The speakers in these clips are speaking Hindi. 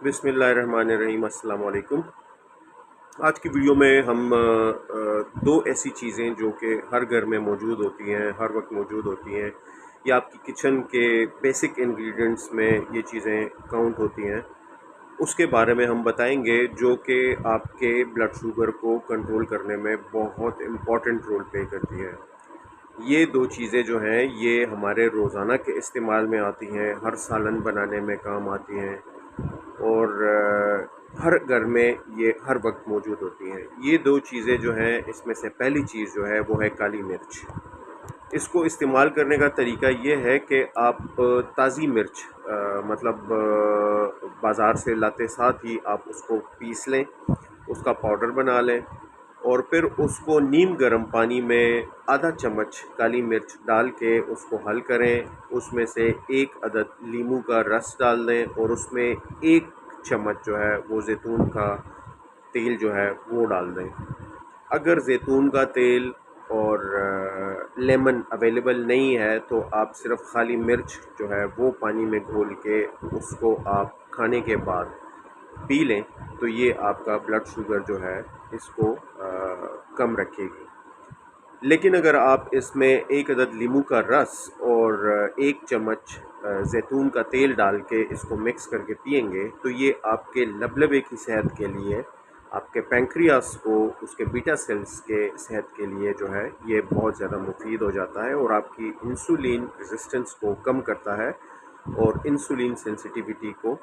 बिस्मिल्लाहिर्रहमानिर्रहीम। अस्सलाम वालेकुम। आज की वीडियो में हम दो ऐसी चीज़ें जो कि हर घर में मौजूद होती हैं, हर वक्त मौजूद होती हैं या आपकी किचन के बेसिक इंग्रेडिएंट्स में ये चीज़ें काउंट होती हैं, उसके बारे में हम बताएंगे जो कि आपके ब्लड शुगर को कंट्रोल करने में बहुत इम्पॉर्टेंट रोल प्ले करती है। ये दो चीज़ें जो हैं ये हमारे रोज़ाना के इस्तेमाल में आती हैं, हर सालन बनाने में काम आती हैं और हर घर में ये हर वक्त मौजूद होती हैं। ये दो चीज़ें जो हैं, इसमें से पहली चीज़ जो है वो है काली मिर्च। इसको इस्तेमाल करने का तरीका ये है कि आप ताज़ी मिर्च मतलब बाज़ार से लाते साथ ही आप उसको पीस लें, उसका पाउडर बना लें और फिर उसको नीम गर्म पानी में आधा चम्मच काली मिर्च डाल के उसको हल करें। उसमें से एक अदद नींबू का रस डाल दें और उसमें एक चम्मच जो है वो ज़ैतून का तेल जो है वो डाल दें। अगर ज़ैतून का तेल और लेमन अवेलेबल नहीं है तो आप सिर्फ़ खाली मिर्च जो है वो पानी में घोल के उसको आप खाने के बाद पी लें तो ये आपका ब्लड शुगर जो है इसको कम रखेगी। लेकिन अगर आप इसमें एक अदद नींबू का रस और एक चम्मच ज़ैतून का तेल डाल के इसको मिक्स करके पिएंगे तो ये आपके लबलबे की सेहत के लिए, आपके पैंक्रियास को, उसके बीटा सेल्स के सेहत के लिए जो है ये बहुत ज़्यादा मुफीद हो जाता है और आपकी इंसुलिन रेजिस्टेंस को कम करता है और इंसुलिन सेंसिटिविटी को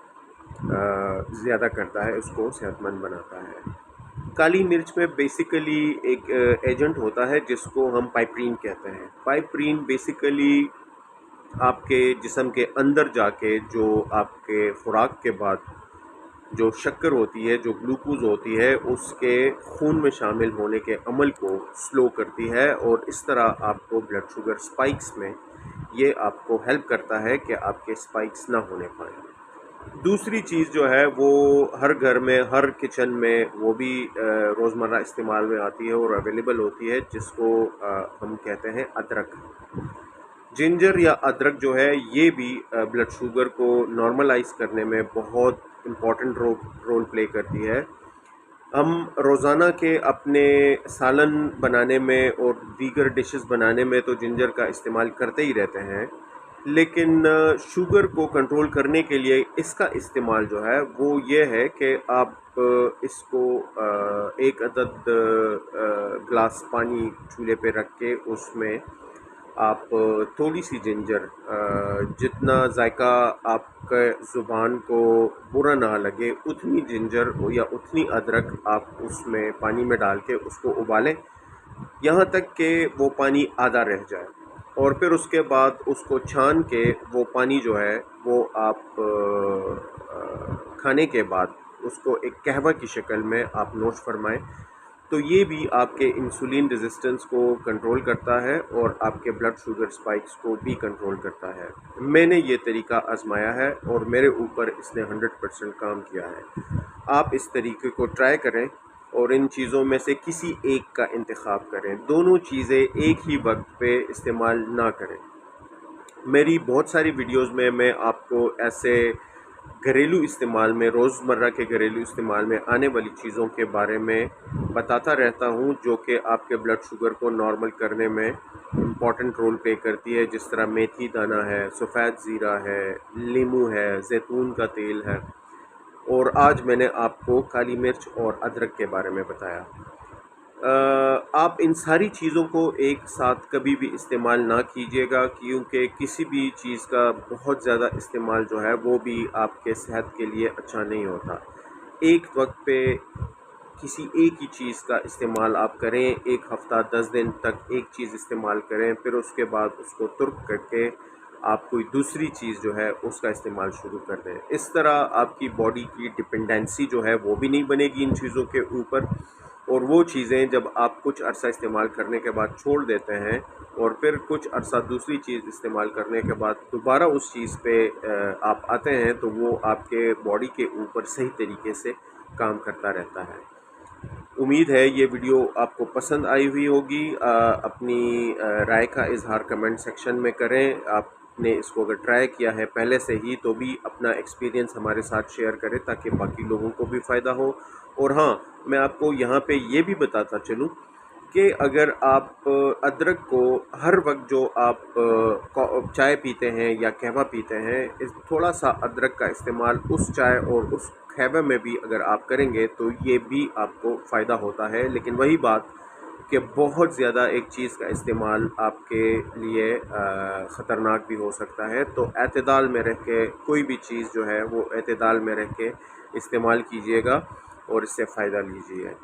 ज़्यादा करता है, उसको सेहतमंद बनाता है। काली मिर्च में बेसिकली एक एजेंट होता है जिसको हम पाइपरीन कहते हैं। पाइपरीन बेसिकली आपके जिस्म के अंदर जाके जो आपके खुराक के बाद जो शक्कर होती है, जो ग्लूकोज होती है, उसके खून में शामिल होने के अमल को स्लो करती है और इस तरह आपको ब्लड शुगर स्पाइक्स में ये आपको हेल्प करता है कि आपके स्पाइक्स ना होने पाएँ। दूसरी चीज़ जो है वो हर घर में, हर किचन में वो भी रोज़मर्रा इस्तेमाल में आती है और अवेलेबल होती है जिसको हम कहते हैं अदरक। जिंजर या अदरक जो है ये भी ब्लड शुगर को नॉर्मलाइज़ करने में बहुत इम्पॉर्टेंट रोल प्ले करती है। हम रोज़ाना के अपने सालन बनाने में और दीगर डिशेस बनाने में तो जिंजर का इस्तेमाल करते ही रहते हैं, लेकिन शुगर को कंट्रोल करने के लिए इसका इस्तेमाल जो है वो ये है कि आप इसको एक अदद ग्लास पानी चूल्हे पे रख के उसमें आप थोड़ी सी जिंजर, जितना जायका आपके ज़ुबान को बुरा ना लगे उतनी जिंजर या उतनी अदरक आप उसमें पानी में डाल के उसको उबालें यहाँ तक कि वो पानी आधा रह जाए और फिर उसके बाद उसको छान के वो पानी जो है वो आप खाने के बाद उसको एक कहवा की शक्ल में आप नोश फरमाएं तो ये भी आपके इंसुलिन रेजिस्टेंस को कंट्रोल करता है और आपके ब्लड शुगर स्पाइक्स को भी कंट्रोल करता है। मैंने ये तरीका आजमाया है और मेरे ऊपर इसने 100% काम किया है। आप इस तरीके को ट्राई करें और इन चीज़ों में से किसी एक का इंतखाब करें। दोनों चीज़ें एक ही वक्त पे इस्तेमाल ना करें। मेरी बहुत सारी वीडियोज़ में मैं आपको ऐसे घरेलू इस्तेमाल में, रोज़मर्रा के घरेलू इस्तेमाल में आने वाली चीज़ों के बारे में बताता रहता हूँ जो कि आपके ब्लड शुगर को नॉर्मल करने में इम्पॉर्टेंट रोल प्ले करती है, जिस तरह मेथी दाना है, सफ़ेद ज़ीरा है, नींबू है, ज़ैतून का तेल है और आज मैंने आपको काली मिर्च और अदरक के बारे में बताया। आप इन सारी चीज़ों को एक साथ कभी भी इस्तेमाल ना कीजिएगा क्योंकि किसी भी चीज़ का बहुत ज़्यादा इस्तेमाल जो है वो भी आपके सेहत के लिए अच्छा नहीं होता। एक वक्त पे किसी एक ही चीज़ का इस्तेमाल आप करें, एक हफ़्ता 10 दिन तक एक चीज़ इस्तेमाल करें, फिर उसके बाद उसको तुर्क करके आप कोई दूसरी चीज़ जो है उसका इस्तेमाल शुरू कर दें। इस तरह आपकी बॉडी की डिपेंडेंसी जो है वो भी नहीं बनेगी इन चीज़ों के ऊपर और वो चीज़ें जब आप कुछ अरसा इस्तेमाल करने के बाद छोड़ देते हैं और फिर कुछ अरसा दूसरी चीज़ इस्तेमाल करने के बाद दोबारा उस चीज़ पे आप आते हैं तो वो आपके बॉडी के ऊपर सही तरीके से काम करता रहता है। उम्मीद है ये वीडियो आपको पसंद आई हुई होगी। अपनी राय का इजहार कमेंट सेक्शन में करें। आप आपने इसको अगर ट्राई किया है पहले से ही तो भी अपना एक्सपीरियंस हमारे साथ शेयर करें ताकि बाकी लोगों को भी फ़ायदा हो। और हाँ, मैं आपको यहाँ पे ये भी बताता चलूँ कि अगर आप अदरक को हर वक्त जो आप चाय पीते हैं या कहवा पीते हैं, इस थोड़ा सा अदरक का इस्तेमाल उस चाय और उस कहवे में भी अगर आप करेंगे तो ये भी आपको फ़ायदा होता है। लेकिन वही बात कि बहुत ज़्यादा एक चीज़ का इस्तेमाल आपके लिए ख़तरनाक भी हो सकता है। तो एतदाल में रह के कोई भी चीज़ जो है वो एतदाल में रह के इस्तेमाल कीजिएगा और इससे फ़ायदा लीजिए।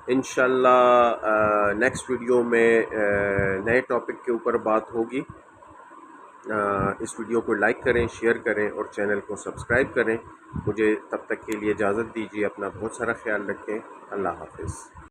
इंशाल्लाह नेक्स्ट वीडियो में नए टॉपिक के ऊपर बात होगी। इस वीडियो को लाइक करें, शेयर करें और चैनल को सब्सक्राइब करें। मुझे तब तक के लिए इजाज़त दीजिए। अपना बहुत सारा ख्याल रखें। अल्लाह हाफ़िज़।